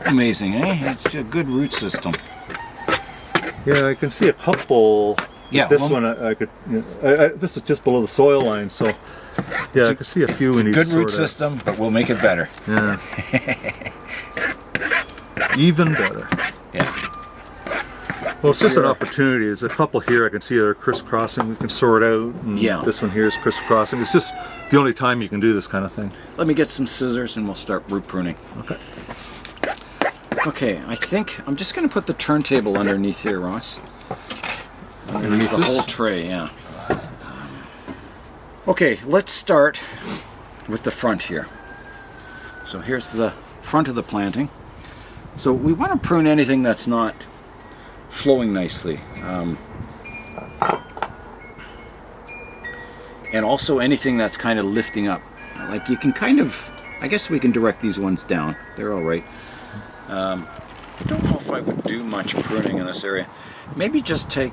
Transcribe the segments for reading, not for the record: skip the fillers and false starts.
Amazing, eh? It's a good root system. Yeah, I can see a couple. Yeah, this well, one I could. This is just below the soil line, so yeah, I can see a few. It's in a each good root sort of- system, but we'll make it better. Yeah. Even better. Yeah. Well, it's just an opportunity. There's a couple here I can see that are crisscrossing. We can sort out. And Yeah. This one here is crisscrossing. It's just the only time you can do this kind of thing. Let me get some scissors and we'll start root pruning. Okay. Okay, I think I'm just going to put the turntable underneath here, Ross. Underneath the this? whole tray, yeah. Okay, let's start with the front here. So here's the front of the planting. So we want to prune anything that's not flowing nicely. And also anything that's kind of lifting up. Like you can kind of, I guess we can direct these ones down. They're all right. I don't know if I would do much pruning in this area. Maybe just take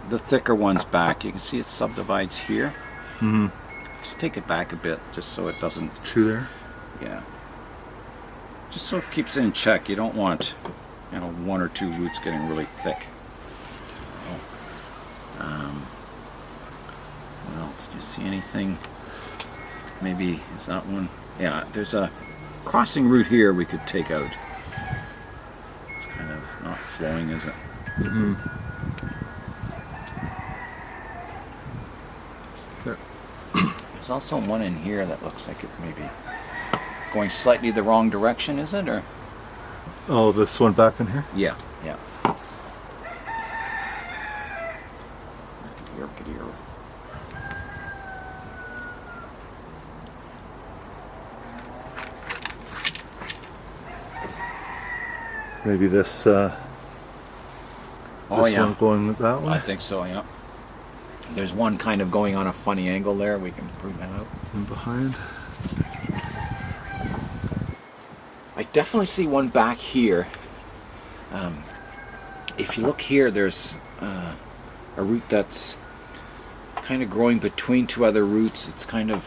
the thicker ones back. You can see it subdivides here. Mm-hmm. Just take it back a bit, just so it doesn't. Two there. Yeah. Just so it keeps it in check. You don't want, you know, one or two roots getting really thick. What else? Do you see anything? Maybe is that one? Yeah. There's a crossing root here we could take out. It's kind of not flowing, is it? Mm-hmm. There's also one in here that looks like it may be going slightly the wrong direction, is it? Or Oh, this one back in here? yeah, yeah. Look at here. Maybe this, Oh this yeah, one going with that one? I think so. Yeah. There's one kind of going on a funny angle there. We can prune that out. And behind. I definitely see one back here. If you look here, there's a root that's kind of growing between two other roots. It's kind of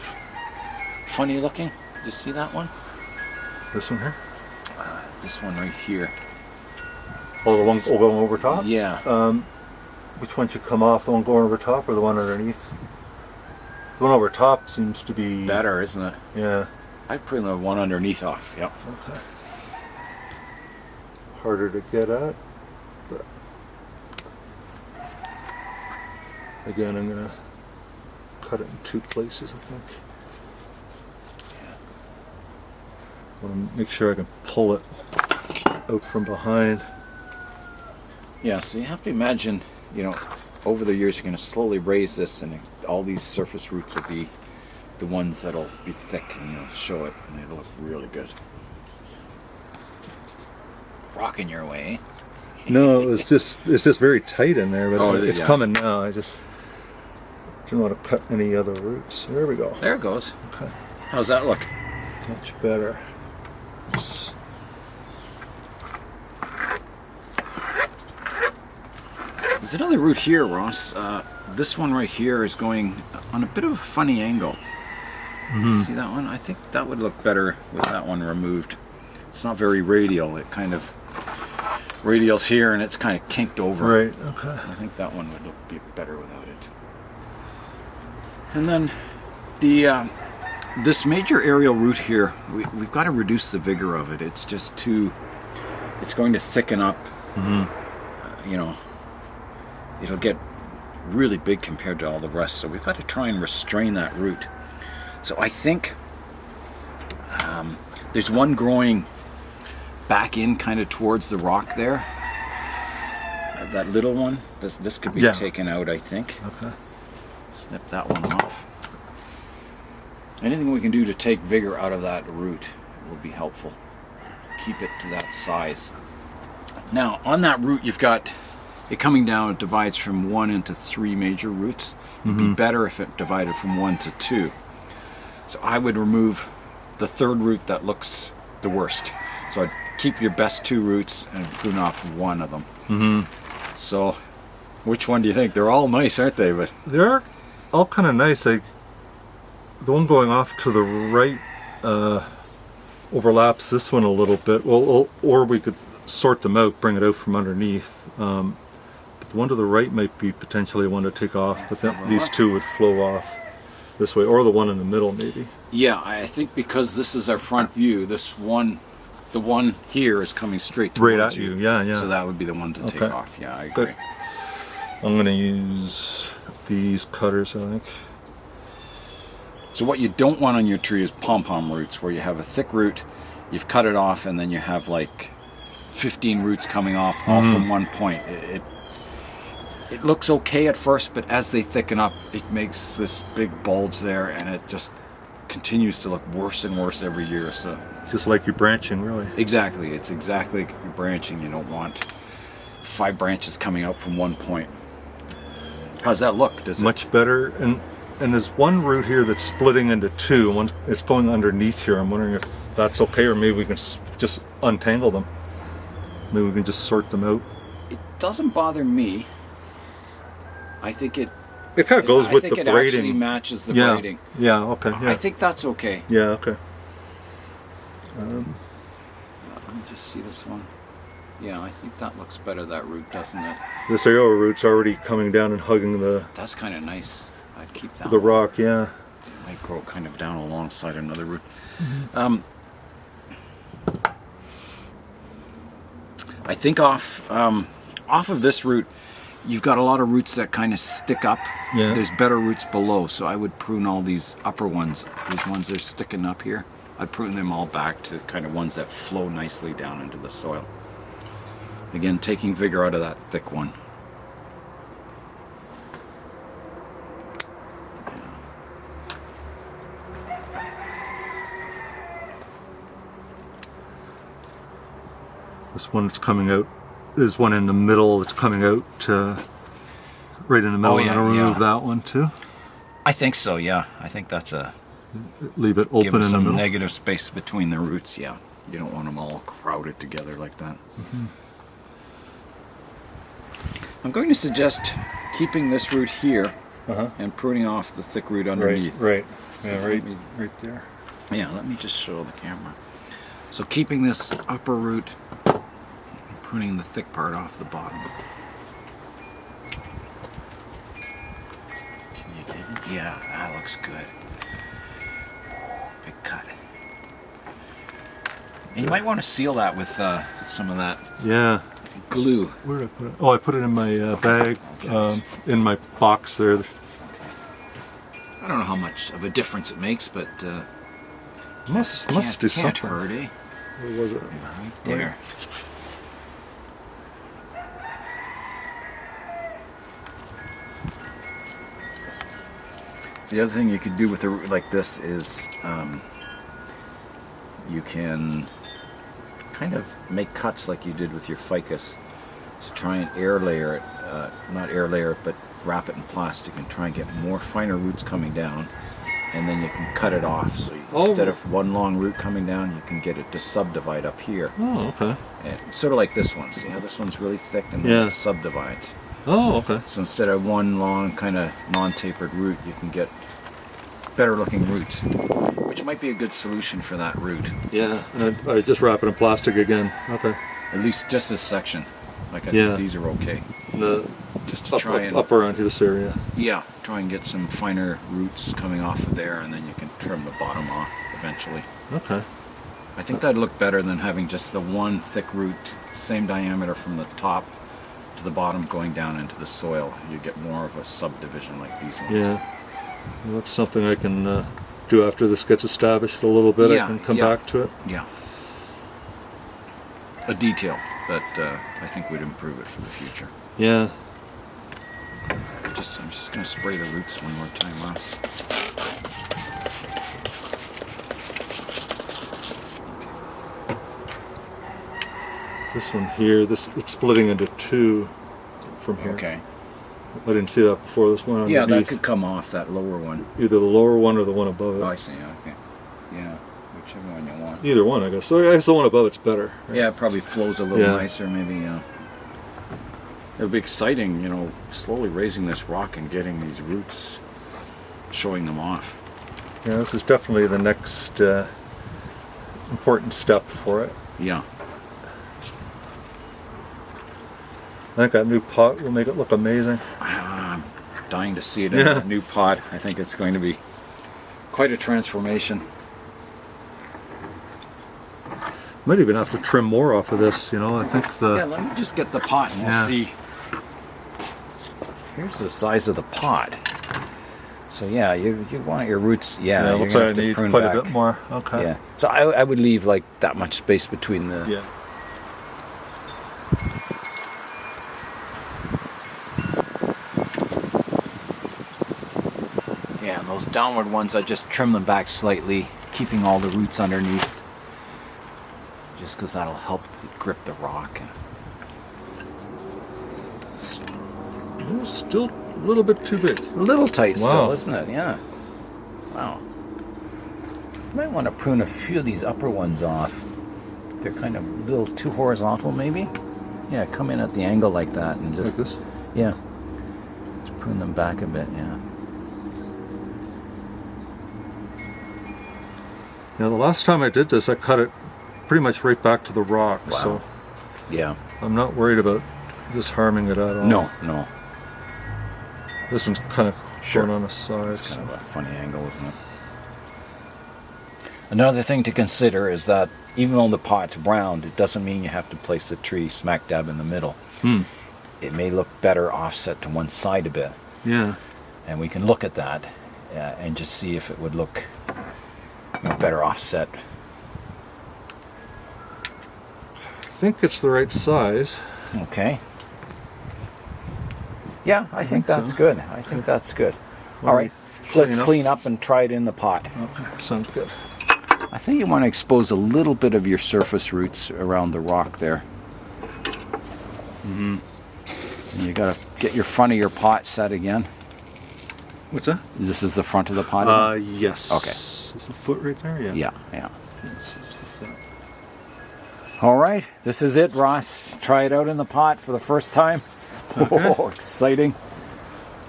funny looking. Do you see that one? This one here? This one right here. Oh, the one going over top? Yeah. Which one should come off? The one going over top or the one underneath? The one over top seems to be Better, isn't it? Yeah. I'd prune the one underneath off. Yep. Okay. Harder to get at, but again, I'm gonna cut it in two places. I think. I want to make sure I can pull it out from behind. Yeah. So you have to imagine, you know, over the years you're going to slowly raise this, and all these surface roots will be the ones that'll be thick and, you know, show it, and it'll look really good. Rocking your way. No, it's just very tight in there, but Oh, it's yeah. coming now. I just don't want to cut any other roots. There we go. There it goes. Okay. How's that look? Much better. Just There's another root here, Ross. This one right here is going on a bit of a funny angle. Mhm. See that one? I think that would look better with that one removed. It's not very radial. It kind of radial's here and it's kind of kinked over. right. Okay. I think that one would look be better without it. And then the this major aerial root here, we've got to reduce the vigor of it. It's just too. It's going to thicken up. Mm-hmm. You know, it'll get really big compared to all the rest. So we've got to try and restrain that root. So I think there's one growing back in kind of towards the rock there. That little one. This could be Yeah. taken out, I think. Okay. Snip that one off. Anything we can do to take vigor out of that root will be helpful. Keep it to that size. Now, on that root, you've got it coming down. It divides from 1 into 3 major roots. It'd be better if it divided from 1 to 2. So I would remove the third root that looks the worst. So I'd keep your best 2 roots and prune off 1 of them. Mm-hmm. So, which one do you think? They're all nice, aren't they? But They're all kind of nice. The one going off to the right, overlaps this one a little bit. Well, or we could sort them out, bring it out from underneath. But the one to the right might be potentially one to take off, but then these two would flow off this way, or the one in the middle maybe. Yeah, I think because this is our front view, this one, the one here is coming straight Right towards at you, yeah. So that would be the one to take Okay. off. Yeah, I agree. Good. I'm going to use these cutters, I think. So what you don't want on your tree is pom-pom roots, where you have a thick root, you've cut it off, and then you have like 15 roots coming off all from one point. It looks okay at first, but as they thicken up, it makes this big bulge there, and it just continues to look worse and worse every year. So Just like your branching, really. exactly, it's exactly like your branching. You don't want 5 branches coming out from one point. How's that look? Does it? Much better. And there's one root here that's splitting into two. One, it's going underneath here. I'm wondering if that's okay, or maybe we can just untangle them. Maybe we can just sort them out. It doesn't bother me. I think it. It kind of goes with the I think it braiding. actually matches the Yeah. braiding. Yeah. Okay. Yeah. I think that's okay. Yeah. Okay. Let me just see this one. Yeah, I think that looks better, that root, doesn't it? This arrow root's already coming down and hugging the That's kind of nice. I'd keep that the one. rock. Yeah. It might grow kind of down alongside another root. I think off of this root, you've got a lot of roots that kind of stick up. Yeah. There's better roots below, so I would prune all these upper ones. These ones that are sticking up here, I'd prune them all back to kind of ones that flow nicely down into the soil. Again, taking vigor out of that thick one. This one that's coming out. There's one in the middle that's coming out. Right in the middle. Oh, yeah, I'm gonna remove yeah. that one too. I think so, yeah. I think that's a Leave it give open it in the some middle. negative space between the roots, yeah. You don't want them all crowded together like that. I'm going to suggest keeping this root here and pruning off the thick root underneath. Right. Yeah. So Right. let me- Right there. Yeah, let me just show the camera. So keeping this upper root, and pruning the thick part off the bottom. Can you get it? Yeah, that looks good. Big cut. And you might want to seal that with some of that Yeah. glue. Where did I put it? Oh, I put it in my bag, in my box there. I don't know how much of a difference it makes, but Must do can't something. hurt, eh? Where was it? Right there. The other thing you could do with a root like this is you can kind of make cuts like you did with your ficus. So try and air layer it, not air layer it, but wrap it in plastic and try and get more finer roots coming down, and then you can cut it off. So instead of one long root coming down, you can get it to subdivide up here. Oh, okay. And sort of like this one. See how this one's really thick and then Yeah. it subdivides. Oh, okay. So instead of one long kind of non-tapered root, you can get better looking roots, which might be a good solution for that root. Yeah. And I just wrap it in plastic again. Okay. At least just this section. Like I Yeah. think these are okay. The Just to try and up around to this area. try and get some finer roots coming off of there, and then you can trim the bottom off eventually. Okay. I think that'd look better than having just the one thick root, same diameter from the top to the bottom going down into the soil. You get more of a subdivision like these ones. Yeah. Well, that's something I can do after this gets established a little bit. Yeah, I can come yeah. back to it. Yeah. A detail that I think would improve it for the future. Yeah. I'm just going to spray the roots one more time, Ross. This one here, it's splitting into two from here. Okay. I didn't see that before. This one Yeah, that underneath. could come off, that lower one. Either the lower one or the one above it. Oh, I see. Okay. Yeah, whichever one you want. Either one, I guess. So I guess the one above it's better. Right? Yeah, it probably flows a little Yeah. nicer, maybe. It'll be exciting, slowly raising this rock and getting these roots, showing them off. Yeah, this is definitely the next important step for it. Yeah. I think that new pot will make it look amazing. I'm dying to see it in a new pot. I think it's going to be quite a transformation. Might even have to trim more off of this, you know. I think Yeah, let me just get the pot and we'll see. Here's the size of the pot. So yeah, you want your roots. Yeah, it looks like I need quite a bit more. Okay. Yeah. So I would leave like that much space between the. Yeah. Yeah, and those downward ones, I just trim them back slightly, keeping all the roots underneath. Just because that'll help grip the rock. Still a little bit too big. A little tight still, Wow. isn't it? Yeah. Wow. You might want to prune a few of these upper ones off. They're kind of a little too horizontal, maybe. Yeah, come in at the angle like that and just. Like this? Yeah. Just prune them back a bit. Yeah. Yeah, the last time I did this, I cut it pretty much right back to the rock. Wow. So Yeah. I'm not worried about this harming it at all. No, no. This one's kind of Sure. going on the side. It's kind of a funny angle, isn't it? Another thing to consider is that even though the pot's round, it doesn't mean you have to place the tree smack dab in the middle. It may look better offset to one side a bit. Yeah. And we can look at that and just see if it would look better offset. I think it's the right size. Okay. Yeah, I think that's so. good. I think that's good. Well, All right, let's clean up and try it in the pot. Okay, sounds good. I think you want to expose a little bit of your surface roots around the rock there. And you got to get your front of your pot set again. What's that? This is the front of the pot? Yes. Okay. Is the foot right there? Yeah. Yeah. Yes, it's the foot. All right, this is it, Ross. Try it out in the pot for the first time. Okay. Oh, exciting.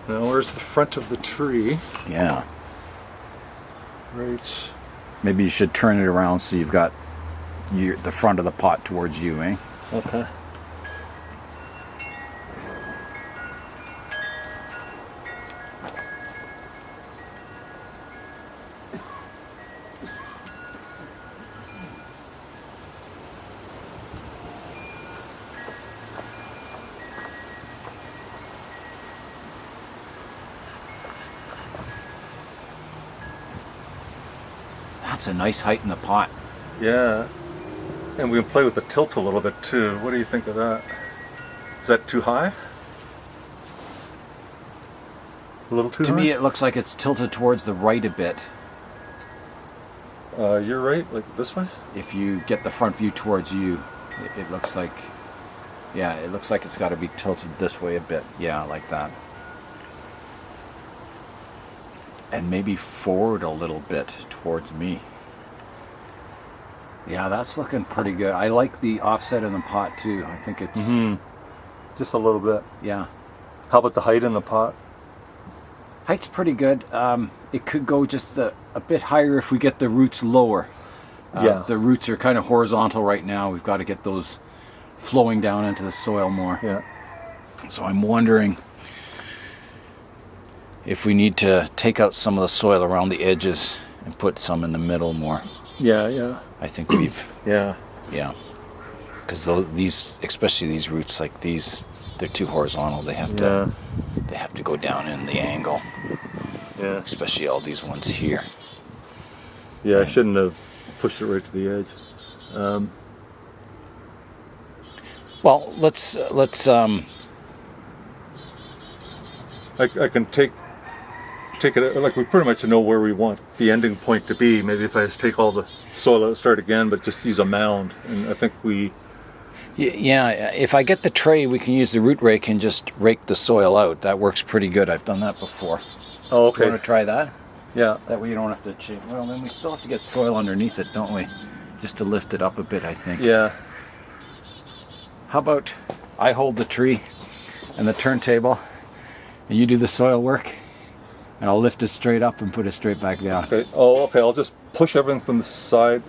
Now where's the front of the tree? Yeah. Right. Maybe you should turn it around so you've got the front of the pot towards you, eh? Okay. That's a nice height in the pot. Yeah. And we can play with the tilt a little bit too. What do you think of that? Is that too high? A little too high? To me, it looks like it's tilted towards the right a bit. You're right, like this way? If you get the front view towards you, it looks like, yeah, it looks like it's got to be tilted this way a bit. Yeah, like that. And maybe forward a little bit towards me. Yeah, that's looking pretty good. I like the offset in the pot too. I think it's, Just a little bit. yeah. How about the height in the pot? Height's pretty good. It could go just a bit higher if we get the roots lower. Yeah. The roots are kind of horizontal right now. We've got to get those flowing down into the soil more. Yeah. So I'm wondering if we need to take out some of the soil around the edges and put some in the middle more. Yeah, yeah. I think we've, Yeah. yeah. Because these, especially these roots like these, they're too horizontal. They have to go down in the angle. Yeah. Especially all these ones here. Yeah, I shouldn't have pushed it right to the edge. Well, let's I can take it, like we pretty much know where we want the ending point to be. Maybe if I just take all the soil out, start again, but just use a mound. And I think we... Yeah, if I get the tray, we can use the root rake and just rake the soil out. That works pretty good. I've done that before. Oh, You okay. want to try that? Yeah. That way you don't have to change. Well, then we still have to get soil underneath it, don't we? Just to lift it up a bit, I think. Yeah. How about I hold the tree and the turntable, and you do the soil work, and I'll lift it straight up and put it straight back down. Okay. Oh, okay. I'll just push everything from the side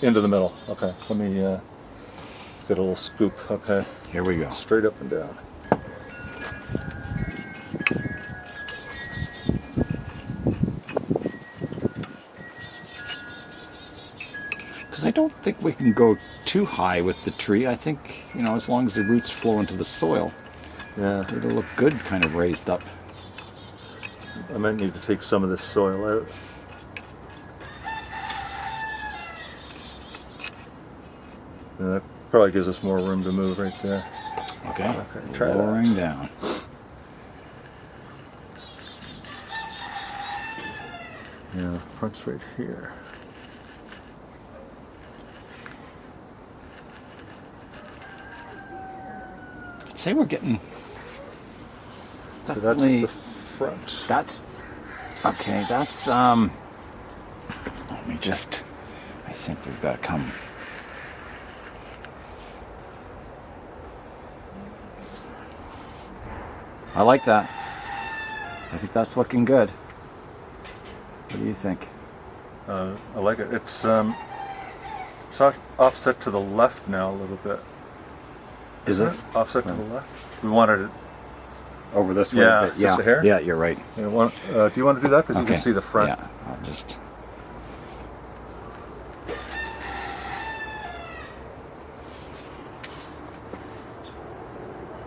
Into the middle. Okay. Let me get a little scoop. Okay. Here we go. Straight up and down. Because I don't think we can go too high with the tree. I think, you know, as long as the roots flow into the soil, Yeah. it'll look good kind of raised up. I might need to take some of this soil out. Yeah, that probably gives us more room to move right there. Okay, Okay, try that. lowering down. Yeah, front's right here. I'd say we're getting So that's definitely. the front. That's okay. That's Let me just. I think we've got to come. I like that. I think that's looking good. What do you think? I like it. It's offset to the left now a little bit. Is Isn't it? Offset to the left? We wanted it. over this way? Yeah, a bit? just a hair? Yeah, you're right. Do you want to do that? Because you Okay. can see the front. Yeah, I'll just.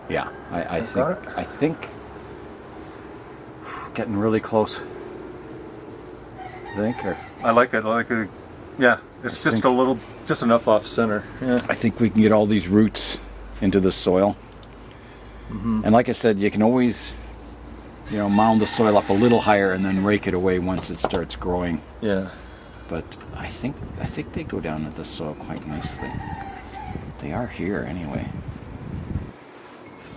Yeah, I think. got it? I think. Getting really close. I think, or I like it. I like it. Yeah, it's just think- a little, just enough off center. Yeah. I think we can get all these roots into the soil. And like I said, you can always, you know, mound the soil up a little higher and then rake it away once it starts growing. Yeah. But I think they go down into the soil quite nicely. They are here anyway.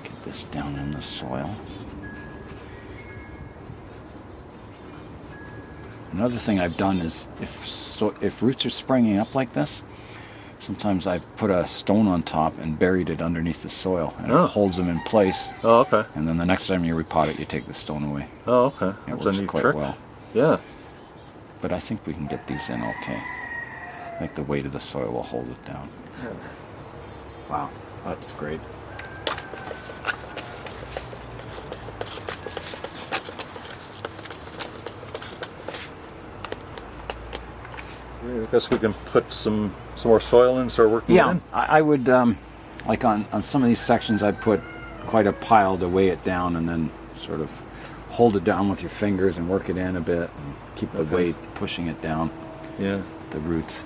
Get this down in the soil. Another thing I've done is if roots are springing up like this, sometimes I've put a stone on top and buried it underneath the soil, and Oh. it holds them in place. Oh, okay. And then the next time you repot it, you take the stone away. Oh, okay. It That's a works neat quite trick. well. Yeah. But I think we can get these in okay. I think the weight of the soil will hold it down. Wow, that's great. I guess we can put some more soil in and start working it Yeah, in. I would, like on some of these sections, I'd put quite a pile to weigh it down and then sort of hold it down with your fingers and work it in a bit and keep the Okay. weight pushing it down, Yeah. the roots.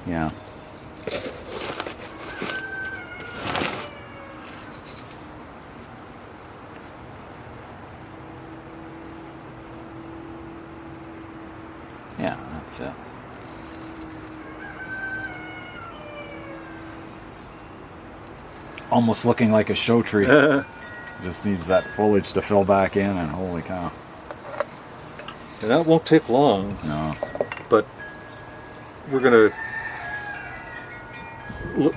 Yeah. Yeah, that's it. Almost looking like a show tree. Just needs that foliage to fill back in, and holy cow. And that won't take long, No. but we're gonna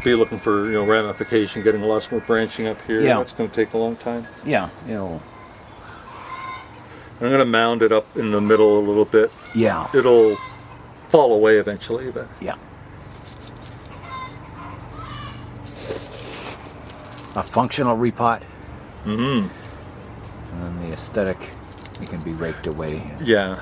be looking for, you know, ramification, getting lots more branching up here. Yeah. That's going to take a long time. Yeah, it'll. I'm going to mound it up in the middle a little bit. Yeah. It'll fall away eventually, but Yeah. A functional repot. mm-hmm. And then the aesthetic, it can be raked away. Yeah,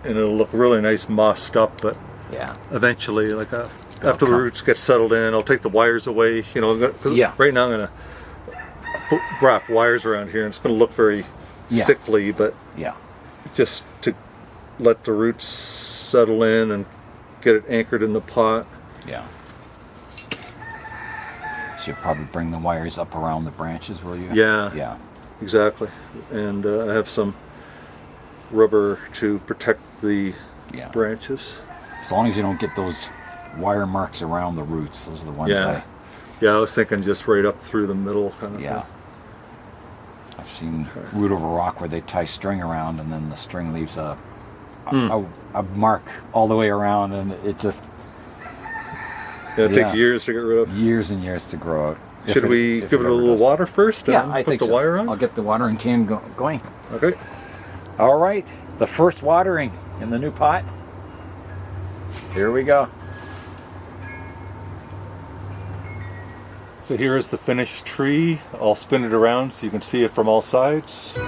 and it'll look really nice mossed up, but Yeah. eventually, like after the come. roots get settled in, I'll take the wires away. You know, 'cause Yeah. right now I'm going to wrap wires around here, and it's going to look very Yeah. sickly, but Yeah. just to let the roots settle in and get it anchored in the pot. Yeah. So you'll probably bring the wires up around the branches, will you? Yeah. Yeah. Exactly, and I have some rubber to protect the Yeah. branches. As long as you don't get those wire marks around the roots, those are the ones Yeah, I was thinking just right up through the middle kind of Yeah. thing. I've seen root over rock where they tie string around and then the string leaves a mark all the way around, and it just Yeah, it takes Yeah. years to get rid of. years and years to grow out. Should we give it a little water first? Yeah, and I put think the so. wire on. I'll get the watering can going. Okay. All right, the first watering in the new pot. Here we go. So here is the finished tree. I'll spin it around so you can see it from all sides. And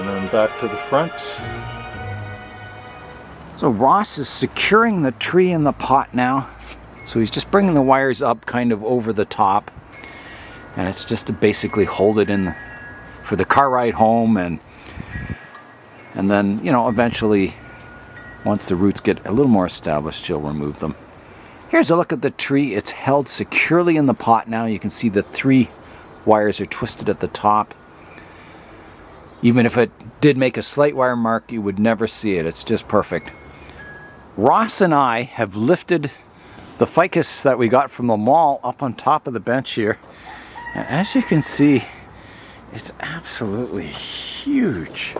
then back to the front. So Ross is securing the tree in the pot now. So he's just bringing the wires up kind of over the top. And it's just to basically hold it in for the car ride home, and then, you know, eventually once the roots get a little more established, you'll remove them. Here's a look at the tree. It's held securely in the pot now. You can see the 3 wires are twisted at the top. Even if it did make a slight wire mark, you would never see it. It's just perfect. Ross and I have lifted the ficus that we got from the mall up on top of the bench here. And as you can see, it's absolutely huge.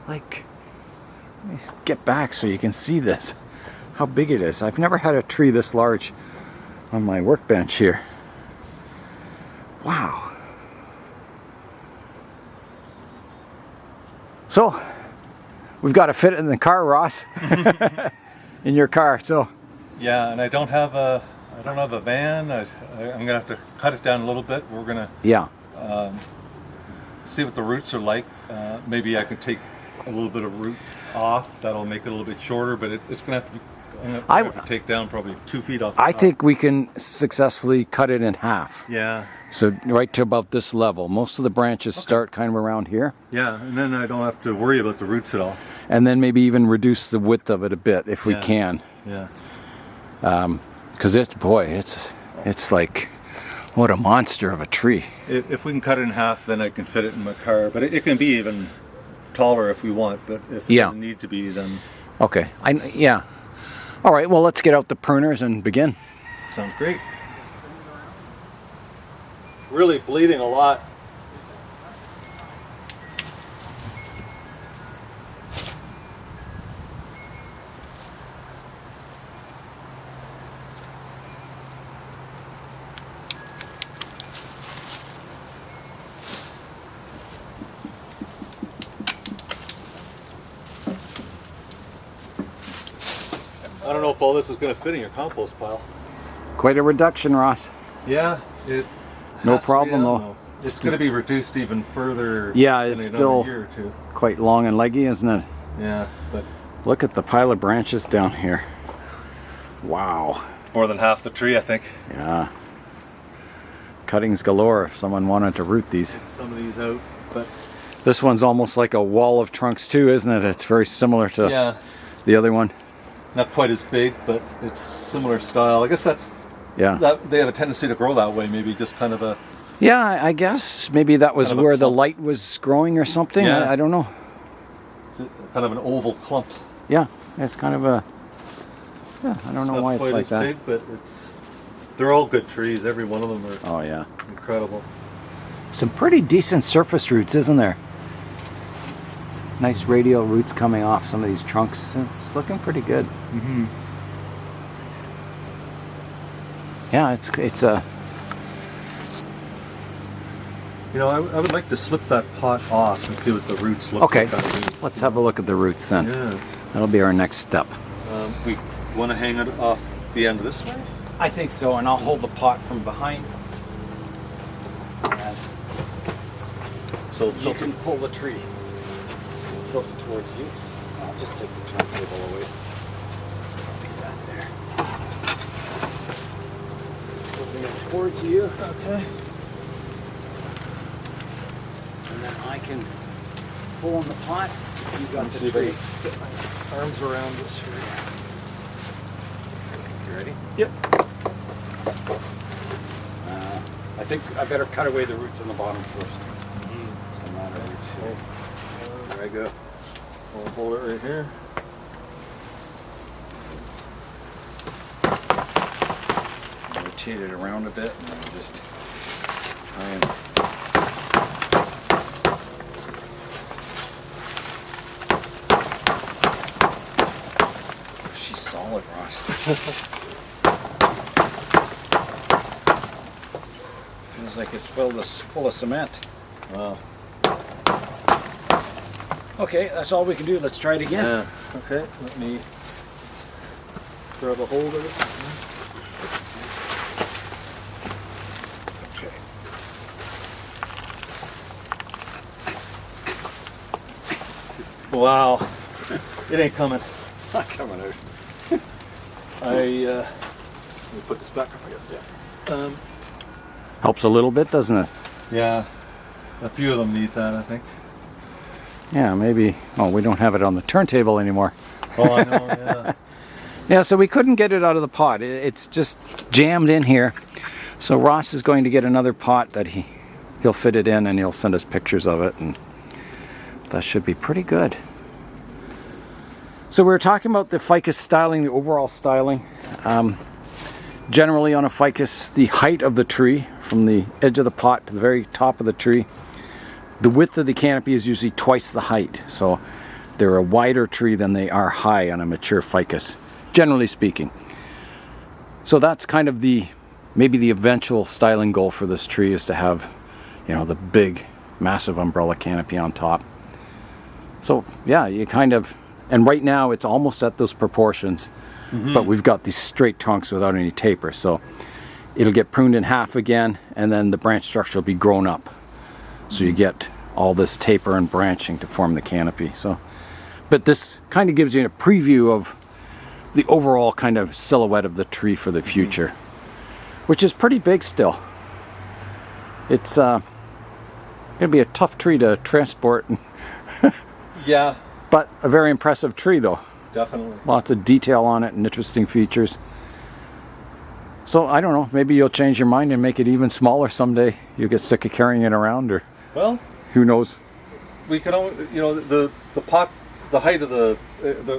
Like, let me get back so you can see this, how big it is. I've never had a tree this large on my workbench here. Wow. So, we've got to fit it in the car, Ross. In your car, so. Yeah, and I don't have a van. I'm gonna have to cut it down a little bit. We're gonna see what the roots are like. Maybe I can take a little bit of root off. That'll make it a little bit shorter, but it's gonna have to be. I'm gonna have to take down probably 2 feet off. I think we can successfully cut it in half. Yeah. So right to about this level. Most of the branches start kind of around here. Yeah, and then I don't have to worry about the roots at all. And then maybe even reduce the width of it a bit if we can. Yeah. Because it's like, what a monster of a tree. If we can cut it in half, then I can fit it in my car. But it can be even taller if we want. But if it doesn't need to be, then okay. Yeah. All right. Well, let's get out the pruners and begin. Sounds great. Really bleeding a lot. I don't know if all this is going to fit in your compost pile. Quite a reduction, Ross. Yeah, it. No problem though. It's going to be reduced even further. Yeah, it's still year or two. Quite long and leggy, isn't it? Yeah, but look at the pile of branches down here. Wow. More than half the tree, I think. Yeah. Cuttings galore if someone wanted to root these. Take some of these out, but this one's almost like a wall of trunks too, isn't it? It's very similar to the other one. Not quite as big, but it's similar style. I guess that's they have a tendency to grow that way. Maybe just kind of a I guess maybe that was where the light was growing or something. I don't know. It's kind of an oval clump. Yeah, it's kind of a. Yeah, I don't know why it's like that. Big, but they're all good trees. Every one of them are. Oh yeah. Incredible. Some pretty decent surface roots, isn't there? Nice radial roots coming off some of these trunks. It's looking pretty good. Mm-hmm. Yeah, it's a. You know, I would like to slip that pot off and see what the roots look like. Okay, let's have a look at the roots then. Yeah. That'll be our next step. We want to hang it off the end this way? I think so, and I'll hold the pot from behind. And so you can pull the tree. Tilt it towards you. I'll just take the turntable away. Be that there. Tilting it towards you. Okay. And then I can pull on the pot. You got the tree. Get my arms around this here. You ready? Yep. I think I better cut away the roots on the bottom first. Some of the roots here. There I go. I'll hold it right here. Rotate it around a bit and then just try and. She's solid, Ross. like it's full of cement. Wow. Okay, that's all we can do. Let's try it again. Yeah. Okay, let me grab a hold of this. Okay. Wow. It ain't coming. Not coming out. Let me put this back up again. Yeah. Helps a little bit, doesn't it? Yeah. A few of them need that, I think. Yeah, maybe. Oh, we don't have it on the turntable anymore. Oh, I know, yeah. Yeah, so we couldn't get it out of the pot. It's just jammed in here. So Ross is going to get another pot that he'll fit it in, and he'll send us pictures of it, and that should be pretty good. So we were talking about the ficus styling, the overall styling. Generally on a ficus, the height of the tree, from the edge of the pot to the very top of the tree, the width of the canopy is usually twice the height. So they're a wider tree than they are high on a mature ficus, generally speaking. So that's kind of maybe the eventual styling goal for this tree, is to have, you know, the big, massive umbrella canopy on top. So yeah, you kind of, and right now it's almost at those proportions, but we've got these straight trunks without any taper. So it'll get pruned in half again, and then the branch structure will be grown up. So you get all this taper and branching to form the canopy. So, but this kind of gives you a preview of the overall kind of silhouette of the tree for the future, which is pretty big still. It's gonna be a tough tree to transport. Yeah. But a very impressive tree though. Definitely. Lots of detail on it and interesting features. So I don't know, maybe you'll change your mind and make it even smaller someday. You'll get sick of carrying it around, or well, who knows. We can always, you know, the pot, the height of the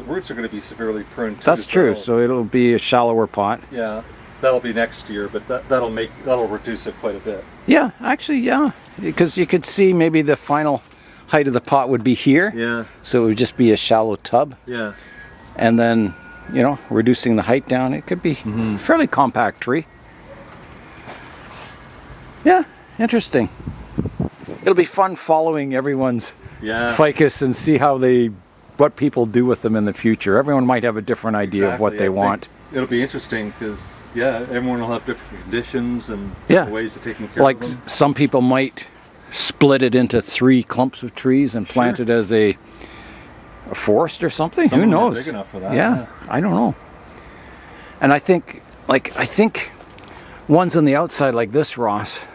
roots are going to be severely pruned too. That's true. So it'll be a shallower pot. Yeah, that'll be next year, but that'll reduce it quite a bit. Yeah, actually, yeah, because you could see maybe the final height of the pot would be here. Yeah. So it would just be a shallow tub. Yeah. And then, you know, reducing the height down, it could be a fairly compact tree. Yeah, interesting. It'll be fun following everyone's ficus and see what people do with them in the future. Everyone might have a different idea of what they want. It'll be interesting because, yeah, everyone will have different conditions and ways of taking care like of them. Some people might split it into 3 clumps of trees and plant it as a forest or something. Some Who of them are knows? big enough for that. Yeah, I don't know. And I think ones on the outside like this, Ross,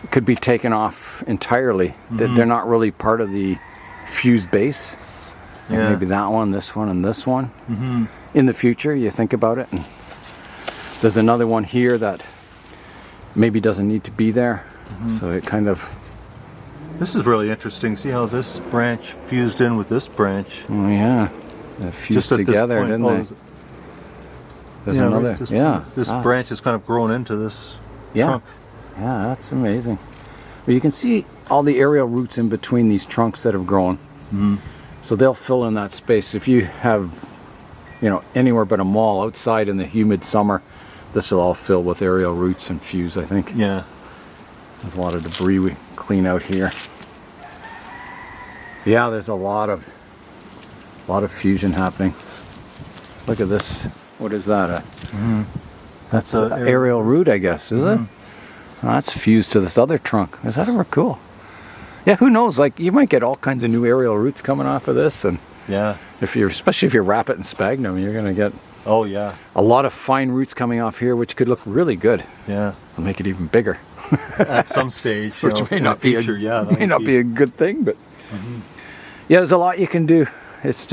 could be taken off entirely. They're not really part of the fused base. Yeah. Maybe that one, this one, and this one. In the future, you think about it, and there's another one here that maybe doesn't need to be there. So it kind of... This is really interesting. See how this branch fused in with this branch? Oh yeah, they fused together, didn't they? There's another. This branch is kind of grown into this trunk. Yeah, that's amazing. But you can see all the aerial roots in between these trunks that have grown. So they'll fill in that space. If you have, you know, anywhere but a mall outside in the humid summer, this will all fill with aerial roots and fuse, I think. Yeah. There's a lot of debris we clean out here. Yeah, there's a lot of fusion happening. Look at this. What is that? That's an aerial root, I guess, is it? Oh, that's fused to this other trunk. Is that ever cool? Yeah, who knows? Like, you might get all kinds of new aerial roots coming off of this, and especially if you wrap it in sphagnum, you're gonna get a lot of fine roots coming off here, which could look really good. Yeah, and make it even bigger. At some stage, which may not be a good thing, but yeah, there's a lot you can do. This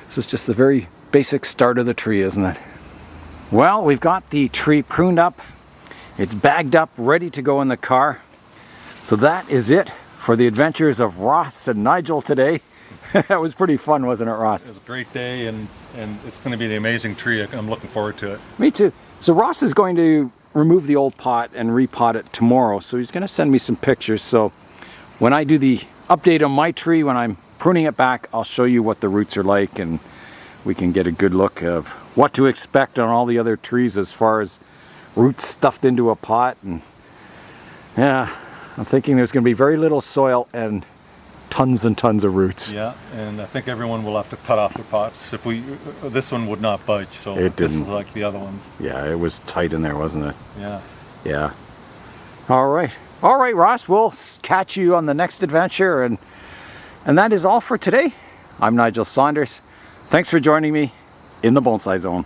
is just the very basic start of the tree, isn't it? Well, we've got the tree pruned up. It's bagged up, ready to go in the car. So that is it for the adventures of Ross and Nigel today. That was pretty fun, wasn't it, Ross? It was a great day, and it's going to be the amazing tree. I'm looking forward to it. Me too. So Ross is going to remove the old pot and repot it tomorrow. So he's going to send me some pictures. So when I do the update on my tree, when I'm pruning it back, I'll show you what the roots are like, and we can get a good look of what to expect on all the other trees as far as roots stuffed into a pot and Yeah, I'm thinking there's going to be very little soil and tons of roots. Yeah, and I think everyone will have to cut off their pots. If we, this one would not budge, so It this is didn't. like the other ones. Yeah, it was tight in there, wasn't it? Yeah. Yeah. All right, Ross. We'll catch you on the next adventure, and that is all for today. I'm Nigel Saunders. Thanks for joining me in the Bonsai Zone.